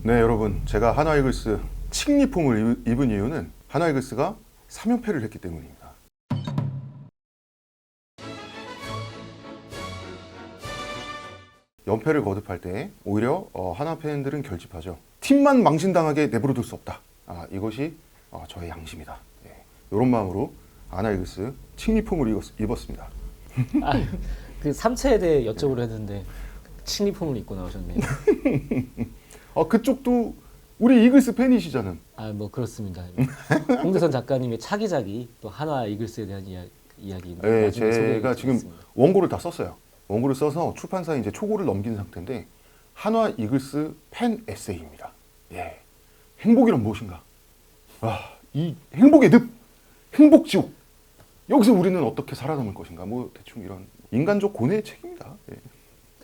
네, 여러분, 제가 하나이글스 칙리폼을 입은 이유는 하나이글스가 3연패를 했기 때문입니다. 연패를 거듭할 때 오히려 하나 팬들은 결집하죠. 팀만 망신당하게 내버려둘 수 없다. 이것이 저의 양심이다. 이런 마음으로 하나이글스 칙리폼을 입었습니다. 그 3체에 대해 여쭤보려 했는데 칙리폼을 입고 나오셨네요. 그쪽도 우리 이글스 팬이시잖아요. 뭐 그렇습니다. 홍대선 작가님의 차기작이 또 한화 이글스에 대한 이야기. 네, 제가 지금 원고를 다 썼어요. 원고를 써서 출판사에 이제 초고를 넘긴 상태인데 한화 이글스 팬 에세이입니다. 예, 행복이란 무엇인가? 이 행복의 늪, 행복지옥. 여기서 우리는 어떻게 살아남을 것인가? 뭐 대충 이런 인간적 고뇌의 책입니다. 예.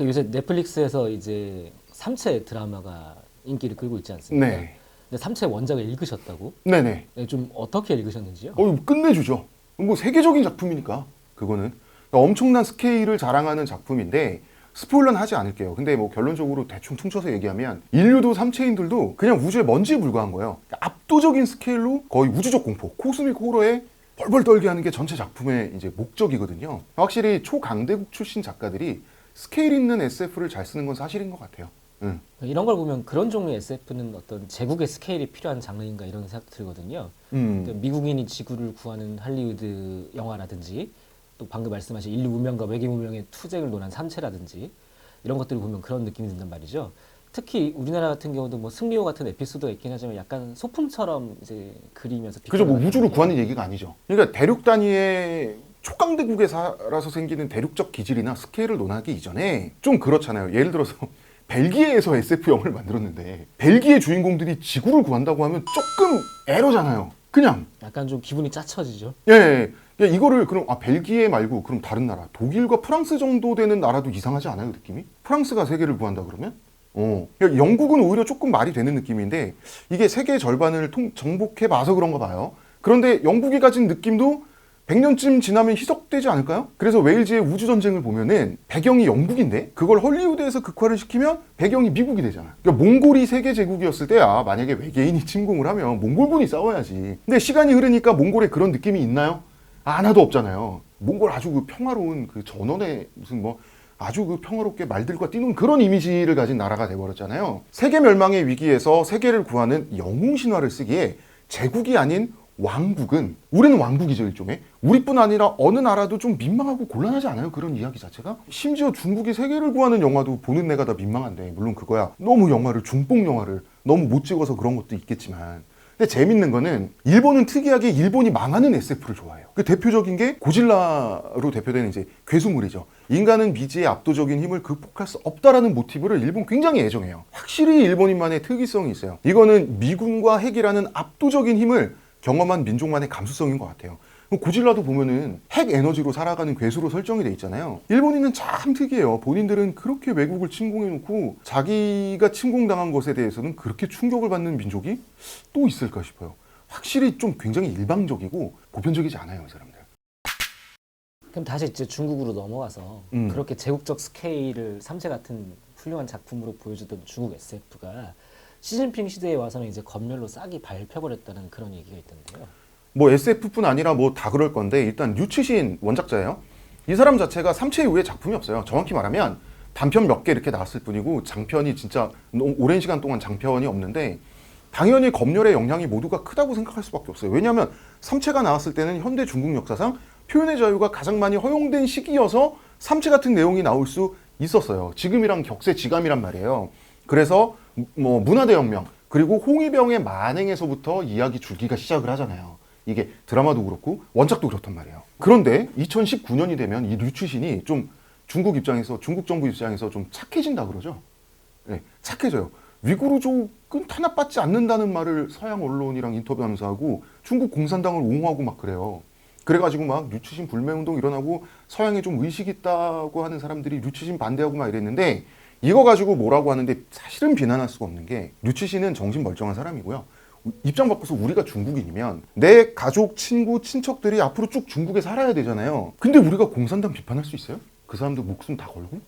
요새 넷플릭스에서 이제 3체 드라마가 인기를 끌고 있지 않습니까? 네. 근데 3체 원작을 읽으셨다고? 네네. 네, 좀 어떻게 읽으셨는지요? 끝내주죠. 뭐 세계적인 작품이니까 그거는 엄청난 스케일을 자랑하는 작품인데 스포일러는 하지 않을게요. 근데 뭐 결론적으로 대충 퉁쳐서 얘기하면 인류도 삼체인들도 그냥 우주의 먼지에 불과한 거예요. 압도적인 스케일로 거의 우주적 공포, 코스믹 호러에 벌벌 떨게 하는 게 전체 작품의 이제 목적이거든요. 확실히 초강대국 출신 작가들이 스케일 있는 SF를 잘 쓰는 건 사실인 것 같아요. 이런 걸 보면 그런 종류의 SF는 어떤 제국의 스케일이 필요한 장르인가 이런 생각 들거든요. 그러니까 미국인이 지구를 구하는 할리우드 영화라든지 또 방금 말씀하신 인류 문명과 외계 문명의 투쟁을 논한 삼체라든지 이런 것들을 보면 그런 느낌이 든단 말이죠. 특히 우리나라 같은 경우도 뭐 승리호 같은 에피소드가 있긴 하지만 약간 소품처럼 이제 그리면서 그죠, 뭐 우주를 구하는 얘기가 아니죠. 그러니까 대륙 단위의 초강대국에 살아서 생기는 대륙적 기질이나 스케일을 논하기 이전에 좀 그렇잖아요. 예를 들어서 벨기에에서 SF 영화를 만들었는데 벨기에 주인공들이 지구를 구한다고 하면 조금 에러잖아요. 그냥 약간 좀 기분이 짜쳐지죠. 예. 이거를 그럼 벨기에 말고 그럼 다른 나라 독일과 프랑스 정도 되는 나라도 이상하지 않아요, 느낌이? 프랑스가 세계를 구한다 그러면? 그러니까 영국은 오히려 조금 말이 되는 느낌인데 이게 세계 절반을 정복해 봐서 그런가 봐요. 그런데 영국이 가진 느낌도 100년쯤 지나면 희석되지 않을까요? 그래서 웨일즈의 우주전쟁을 보면은 배경이 영국인데 그걸 헐리우드에서 극화를 시키면 배경이 미국이 되잖아. 그러니까 몽골이 세계 제국이었을 때야 만약에 외계인이 침공을 하면 몽골군이 싸워야지. 근데 시간이 흐르니까 몽골에 그런 느낌이 있나요? 하나도 없잖아요. 몽골 아주 그 평화로운 그 전원의 무슨 뭐 아주 그 평화롭게 말들과 뛰는 그런 이미지를 가진 나라가 돼버렸잖아요. 세계 멸망의 위기에서 세계를 구하는 영웅 신화를 쓰기에 제국이 아닌 왕국은 우리는 왕국이죠 일종의 우리뿐 아니라 어느 나라도 좀 민망하고 곤란하지 않아요 그런 이야기 자체가. 심지어 중국이 세계를 구하는 영화도 보는 내가 다 민망한데 물론 그거야 너무 영화를 중뽕 영화를 너무 못 찍어서 그런 것도 있겠지만 근데 재밌는 거는 일본은 특이하게 일본이 망하는 SF를 좋아해요. 그 대표적인 게 고질라로 대표되는 이제 괴수물이죠. 인간은 미지의 압도적인 힘을 극복할 수 없다라는 모티브를 일본 굉장히 애정해요. 확실히 일본인만의 특이성이 있어요. 이거는 미군과 핵이라는 압도적인 힘을 경험한 민족만의 감수성인 것 같아요. 고질라도 보면은 핵 에너지로 살아가는 괴수로 설정이 돼 있잖아요. 일본인은 참 특이해요. 본인들은 그렇게 외국을 침공해놓고 자기가 침공당한 것에 대해서는 그렇게 충격을 받는 민족이 또 있을까 싶어요. 확실히 좀 굉장히 일방적이고 보편적이지 않아요, 이 사람들. 그럼 다시 이제 중국으로 넘어가서 그렇게 제국적 스케일을 삼체 같은 훌륭한 작품으로 보여주던 중국 SF가 시진핑 시대에 와서는 이제 검열로 싹이 밟혀버렸다는 그런 얘기가 있던데요. 뭐 SF뿐 아니라 뭐 다 그럴 건데 일단 류치신 원작자예요. 이 사람 자체가 삼체 이후에 작품이 없어요. 정확히 말하면 단편 몇 개 이렇게 나왔을 뿐이고 장편이 진짜 오랜 시간 동안 장편이 없는데 당연히 검열의 영향이 모두가 크다고 생각할 수밖에 없어요. 왜냐하면 삼체가 나왔을 때는 현대 중국 역사상 표현의 자유가 가장 많이 허용된 시기여서 삼체 같은 내용이 나올 수 있었어요. 지금이랑 격세지감이란 말이에요. 그래서 뭐 문화대혁명 그리고 홍위병의 만행에서부터 이야기 줄기가 시작을 하잖아요. 이게 드라마도 그렇고 원작도 그렇단 말이에요. 그런데 2019년이 되면 이 류치신이 좀 중국 입장에서 중국 정부 입장에서 좀 착해진다 그러죠. 네, 착해져요. 위구르족은 탄압받지 않는다는 말을 서양 언론이랑 인터뷰하면서 하고 중국 공산당을 옹호하고 막 그래요. 그래가지고 막 류치신 불매운동 일어나고 서양에 좀 의식 있다고 하는 사람들이 류치신 반대하고 막 이랬는데 이거 가지고 뭐라고 하는데 사실은 비난할 수가 없는 게 류치신은 정신 멀쩡한 사람이고요. 입장 바꿔서 우리가 중국인이면 내 가족, 친구, 친척들이 앞으로 쭉 중국에 살아야 되잖아요. 근데 우리가 공산당 비판할 수 있어요? 그 사람들 목숨 다 걸고?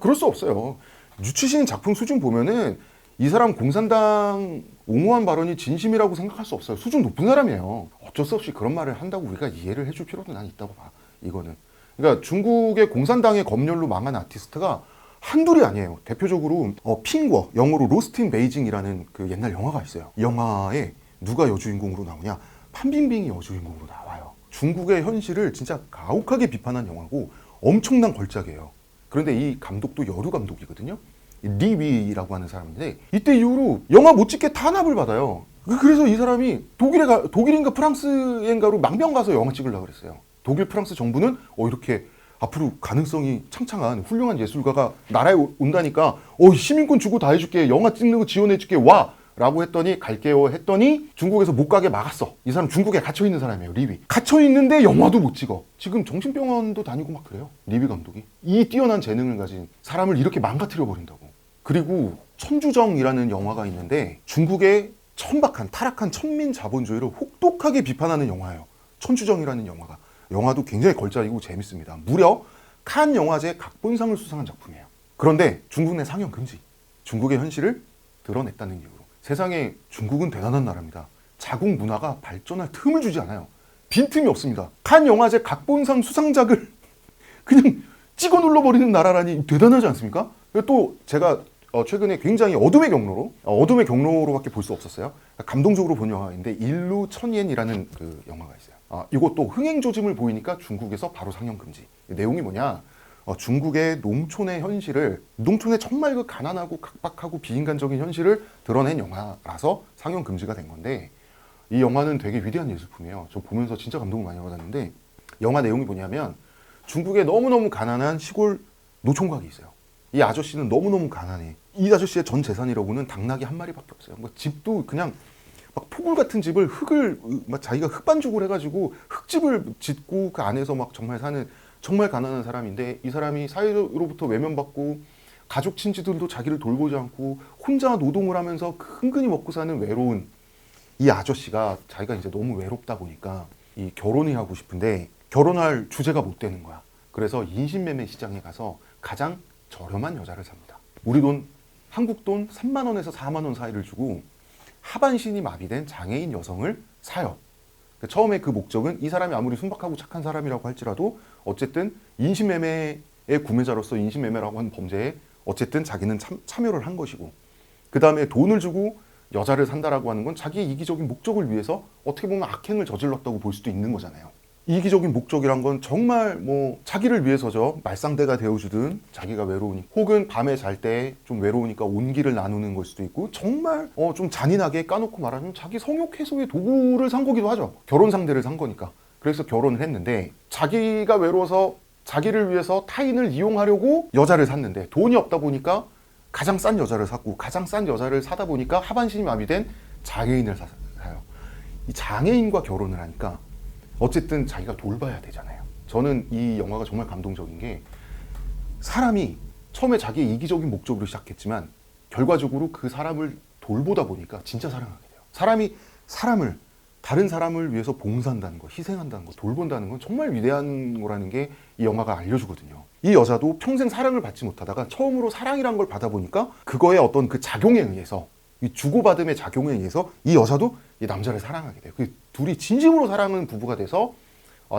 그럴 수 없어요. 류치신 작품 수준 보면은 이 사람 공산당 옹호한 발언이 진심이라고 생각할 수 없어요. 수준 높은 사람이에요. 어쩔 수 없이 그런 말을 한다고 우리가 이해를 해줄 필요도 난 있다고 봐. 이거는. 그러니까 중국의 공산당의 검열로 망한 아티스트가 한둘이 아니에요. 대표적으로 핑거, 영어로 로스트 인 베이징이라는 그 옛날 영화가 있어요. 이 영화에 누가 여주인공으로 나오냐? 판빙빙이 여주인공으로 나와요. 중국의 현실을 진짜 가혹하게 비판한 영화고 엄청난 걸작이에요. 그런데 이 감독도 여류 감독이거든요. 리위라고 하는 사람인데 이때 이후로 영화 못 찍게 탄압을 받아요. 그래서 이 사람이 독일인가 프랑스인가로 망명 가서 영화 찍으려고 그랬어요. 독일 프랑스 정부는 이렇게 앞으로 가능성이 창창한 훌륭한 예술가가 나라에 온다니까 시민권 주고 다 해줄게, 영화 찍는 거 지원해줄게, 와! 라고 했더니 갈게요 했더니 중국에서 못 가게 막았어. 이 사람 중국에 갇혀있는 사람이에요. 리위. 갇혀있는데 영화도 못 찍어. 지금 정신병원도 다니고 막 그래요. 리위 감독이. 이 뛰어난 재능을 가진 사람을 이렇게 망가뜨려 버린다고. 그리고 천주정이라는 영화가 있는데 중국의 천박한 타락한 천민 자본주의를 혹독하게 비판하는 영화예요. 천주정이라는 영화가. 영화도 굉장히 걸작이고 재밌습니다. 무려 칸 영화제 각본상을 수상한 작품이에요. 그런데 중국 내 상영 금지. 중국의 현실을 드러냈다는 이유로. 세상에 중국은 대단한 나라입니다. 자국 문화가 발전할 틈을 주지 않아요. 빈틈이 없습니다. 칸 영화제 각본상 수상작을 그냥 찍어 눌러버리는 나라라니 대단하지 않습니까? 또 제가 최근에 굉장히 어둠의 경로로밖에 볼 수 없었어요. 감동적으로 본 영화인데 일루 천옌이라는 그 영화가 있어요. 이것도 흥행조짐을 보이니까 중국에서 바로 상영 금지. 내용이 뭐냐? 중국의 농촌의 현실을, 농촌의 정말 그 가난하고 각박하고 비인간적인 현실을 드러낸 영화라서 상영 금지가 된 건데, 이 영화는 되게 위대한 예술품이에요. 저 보면서 진짜 감동을 많이 받았는데, 영화 내용이 뭐냐면 중국에 너무너무 가난한 시골 노총각이 있어요. 이 아저씨는 너무너무 가난해. 이 아저씨의 전 재산이라고는 당나귀 한 마리밖에 없어요. 뭐 집도 그냥 막 포굴 같은 집을 자기가 흙반죽을 해가지고 흙집을 짓고 그 안에서 막 정말 사는 정말 가난한 사람인데, 이 사람이 사회로부터 외면받고 가족 친지들도 자기를 돌보지 않고 혼자 노동을 하면서 근근히 먹고 사는 외로운 이 아저씨가 자기가 이제 너무 외롭다 보니까 이 결혼이 하고 싶은데 결혼할 주제가 못 되는 거야. 그래서 인신매매 시장에 가서 가장 저렴한 여자를 삽니다. 우리 돈, 한국 돈 3만 원에서 4만 원 사이를 주고 하반신이 마비된 장애인 여성을 사요. 처음에 그 목적은 이 사람이 아무리 순박하고 착한 사람이라고 할지라도 어쨌든 인신매매의 구매자로서 인신매매라고 한 범죄에 어쨌든 자기는 참여를 한 것이고, 그 다음에 돈을 주고 여자를 산다라고 하는 건 자기의 이기적인 목적을 위해서 어떻게 보면 악행을 저질렀다고 볼 수도 있는 거잖아요. 이기적인 목적이란 건 정말 뭐 자기를 위해서죠. 말상대가 되어주든, 자기가 외로우니, 혹은 밤에 잘 때 좀 외로우니까 온기를 나누는 걸 수도 있고, 정말 좀 잔인하게 까놓고 말하면 자기 성욕 해소의 도구를 산 거기도 하죠. 결혼 상대를 산 거니까. 그래서 결혼을 했는데 자기가 외로워서 자기를 위해서 타인을 이용하려고 여자를 샀는데 돈이 없다 보니까 가장 싼 여자를 샀고, 가장 싼 여자를 사다 보니까 하반신이 마비된 장애인을 사요. 이 장애인과 결혼을 하니까 어쨌든 자기가 돌봐야 되잖아요. 저는 이 영화가 정말 감동적인 게, 사람이 처음에 자기의 이기적인 목적으로 시작했지만 결과적으로 그 사람을 돌보다 보니까 진짜 사랑하게 돼요. 사람이 다른 사람을 위해서 봉사한다는 거, 희생한다는 거, 돌본다는 건 정말 위대한 거라는 게 이 영화가 알려주거든요. 이 여자도 평생 사랑을 받지 못하다가 처음으로 사랑이란 걸 받아보니까 그거의 어떤 그 작용에 의해서, 이 주고받음의 작용에 의해서 이 여자도 이 남자를 사랑하게 돼요. 그 둘이 진심으로 사랑하는 부부가 돼서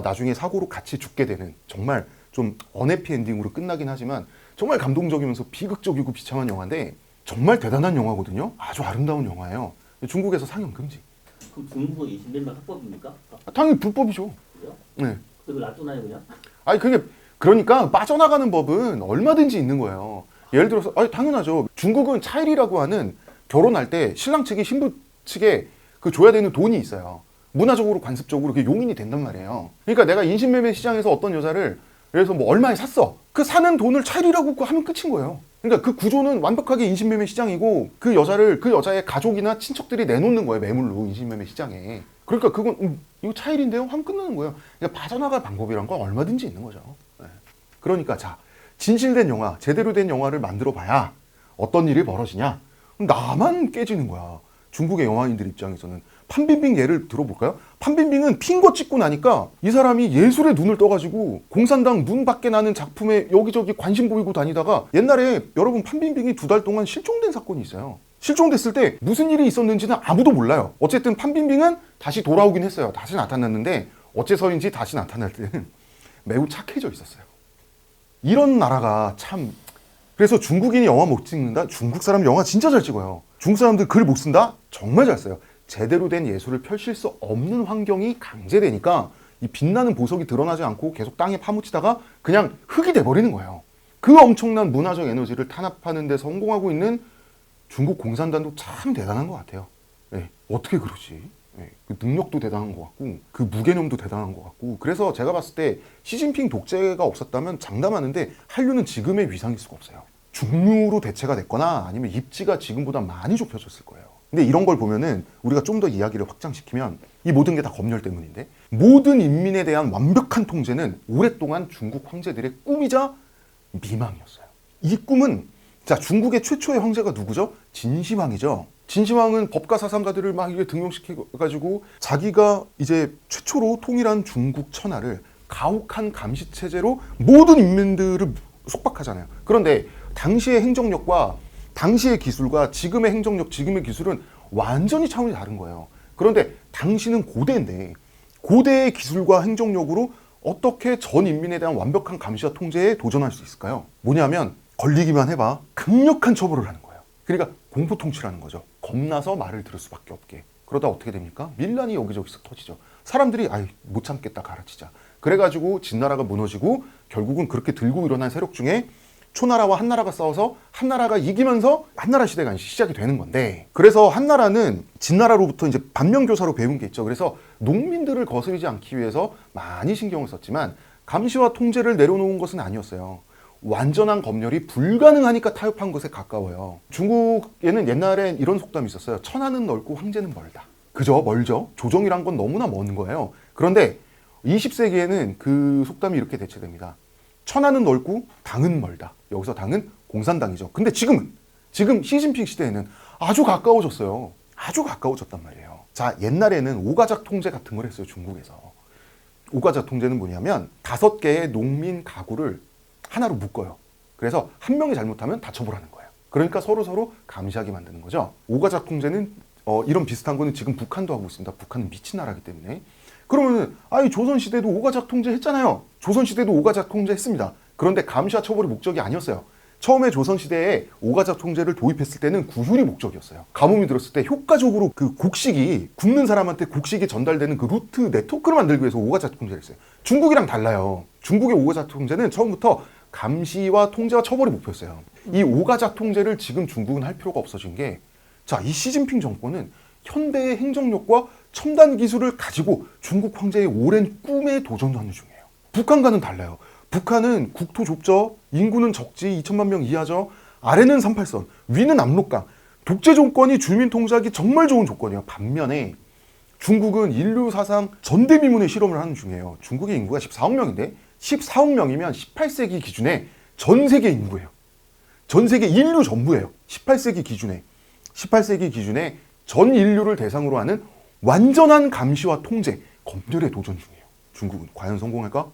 나중에 사고로 같이 죽게 되는, 정말 좀 언해피 엔딩으로 끝나긴 하지만 정말 감동적이면서 비극적이고 비참한 영화인데 정말 대단한 영화거든요. 아주 아름다운 영화예요. 중국에서 상영 금지. 그럼 중국은 인신매매 합법입니까? 당연히 불법이죠. 그래요? 네. 그걸 놔두나요 그냥? 아니 그러니까 빠져나가는 법은 얼마든지 있는 거예요. 예를 들어서 당연하죠. 중국은 차일이라고 하는, 결혼할 때 신랑 측이 신부 측에 그 줘야 되는 돈이 있어요. 문화적으로 관습적으로 그게 용인이 된단 말이에요. 그러니까 내가 인신매매 시장에서 어떤 여자를 예를 들어서 뭐 얼마에 샀어. 그 사는 돈을 차일이라고 하면 끝인 거예요. 그러니까 그 구조는 완벽하게 인신매매 시장이고, 그 여자의 가족이나 친척들이 내놓는 거예요. 매물로 인신매매 시장에. 그러니까 그건 이거 차일인데요? 하면 끝나는 거예요. 그러니까 빠져나갈 방법이란 건 얼마든지 있는 거죠. 네. 그러니까 자, 진실된 영화, 제대로 된 영화를 만들어 봐야 어떤 일이 벌어지냐? 나만 깨지는 거야. 중국의 영화인들 입장에서는. 판빙빙 예를 들어볼까요? 판빙빙은 핑거 찍고 나니까 이 사람이 예술의 눈을 떠가지고 공산당 눈 밖에 나는 작품에 여기저기 관심 보이고 다니다가, 옛날에 여러분 판빙빙이 2달 동안 실종된 사건이 있어요. 실종됐을 때 무슨 일이 있었는지는 아무도 몰라요. 어쨌든 판빙빙은 다시 돌아오긴 했어요. 다시 나타났는데 어째서인지 다시 나타날 때는 매우 착해져 있었어요. 이런 나라가 참. 그래서 중국인이 영화 못 찍는다? 중국 사람 영화 진짜 잘 찍어요. 중국 사람들 글 못 쓴다? 정말 잘 써요. 제대로 된 예술을 펼칠 수 없는 환경이 강제되니까 이 빛나는 보석이 드러나지 않고 계속 땅에 파묻히다가 그냥 흙이 돼버리는 거예요. 그 엄청난 문화적 에너지를 탄압하는 데 성공하고 있는 중국 공산당도 참 대단한 것 같아요. 네, 어떻게 그러지? 네, 그 능력도 대단한 것 같고 그 무개념도 대단한 것 같고 그래서 제가 봤을 때 시진핑 독재가 없었다면 장담하는데 한류는 지금의 위상일 수가 없어요. 중류로 대체가 됐거나 아니면 입지가 지금보다 많이 좁혀졌을 거예요. 근데 이런 걸 보면은 우리가 좀 더 이야기를 확장시키면 이 모든 게 다 검열 때문인데 모든 인민에 대한 완벽한 통제는 오랫동안 중국 황제들의 꿈이자 미망이었어요. 이 꿈은 자 중국의 최초의 황제가 누구죠? 진시황이죠. 진시황은 법가 사상가들을 막 이게 등용시켜가지고 자기가 이제 최초로 통일한 중국 천하를 가혹한 감시 체제로 모든 인민들을 속박하잖아요. 그런데 당시의 행정력과 당시의 기술과 지금의 행정력, 지금의 기술은 완전히 차원이 다른 거예요. 그런데 당시는 고대인데 고대의 기술과 행정력으로 어떻게 전 인민에 대한 완벽한 감시와 통제에 도전할 수 있을까요? 뭐냐면 걸리기만 해봐 강력한 처벌을 하는 거예요. 그러니까 공포 통치라는 거죠. 겁나서 말을 들을 수밖에 없게. 그러다 어떻게 됩니까? 밀란이 여기저기서 터지죠. 사람들이 아이 못 참겠다 가르치자. 그래가지고 진나라가 무너지고 결국은 그렇게 들고 일어난 세력 중에 초나라와 한나라가 싸워서 한나라가 이기면서 한나라 시대가 시작이 되는 건데 그래서 한나라는 진나라로부터 이제 반면교사로 배운 게 있죠. 그래서 농민들을 거스르지 않기 위해서 많이 신경을 썼지만 감시와 통제를 내려놓은 것은 아니었어요. 완전한 검열이 불가능하니까 타협한 것에 가까워요. 중국에는 옛날엔 이런 속담이 있었어요. 천하는 넓고 황제는 멀다. 그죠? 멀죠? 조정이란 건 너무나 먼 거예요. 그런데 20세기에는 그 속담이 이렇게 대체됩니다. 천하는 넓고 당은 멀다. 여기서 당은 공산당이죠. 근데 지금 시진핑 시대에는 아주 가까워졌어요. 아주 가까워졌단 말이에요. 자, 옛날에는 오가작 통제 같은 걸 했어요. 중국에서. 오가작 통제는 뭐냐면 5개의 농민 가구를 하나로 묶어요. 그래서 한 명이 잘못하면 다 처벌하는 거예요. 그러니까 서로 감시하게 만드는 거죠. 오가작 통제는 이런 비슷한 거는 지금 북한도 하고 있습니다. 북한은 미친 나라기 때문에. 그러면은 조선시대도 오가작 통제했잖아요. 조선시대도 오가작 통제했습니다. 그런데 감시와 처벌이 목적이 아니었어요. 처음에 조선시대에 오가작 통제를 도입했을 때는 구휼이 목적이었어요. 가뭄이 들었을 때 효과적으로 그 곡식이 굶는 사람한테 곡식이 전달되는 그 루트 네트워크를 만들기 위해서 오가작 통제를 했어요. 중국이랑 달라요. 중국의 오가작 통제는 처음부터 감시와 통제와 처벌이 목표였어요. 이 오가작 통제를 지금 중국은 할 필요가 없어진 게 자, 이 시진핑 정권은 현대의 행정력과 첨단 기술을 가지고 중국 황제의 오랜 꿈에 도전하는 중이에요. 북한과는 달라요. 북한은 국토 좁죠. 인구는 적지 2천만 명 이하죠. 아래는 38선, 위는 압록강. 독재 조건이 주민 통제하기 정말 좋은 조건이에요. 반면에 중국은 인류 사상 전대미문의 실험을 하는 중이에요. 중국의 인구가 14억 명인데 14억 명이면 18세기 기준에 전 세계 인구예요. 전 세계 인류 전부예요. 18세기 기준에 전 인류를 대상으로 하는 완전한 감시와 통제, 검열에 도전 중이에요. 중국은 과연 성공할까?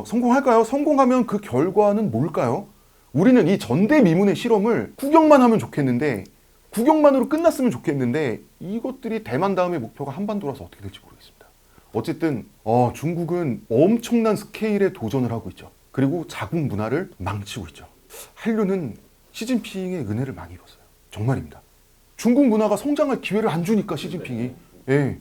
성공할까요? 성공하면 그 결과는 뭘까요? 우리는 이 전대미문의 실험을 구경만 하면 좋겠는데 구경만으로 끝났으면 좋겠는데 이것들이 대만 다음의 목표가 한반도라서 어떻게 될지 모르겠습니다. 어쨌든 중국은 엄청난 스케일의 도전을 하고 있죠. 그리고 자국 문화를 망치고 있죠. 한류는 시진핑의 은혜를 많이 입었어요. 정말입니다. 중국 문화가 성장할 기회를 안 주니까 시진핑이. 예.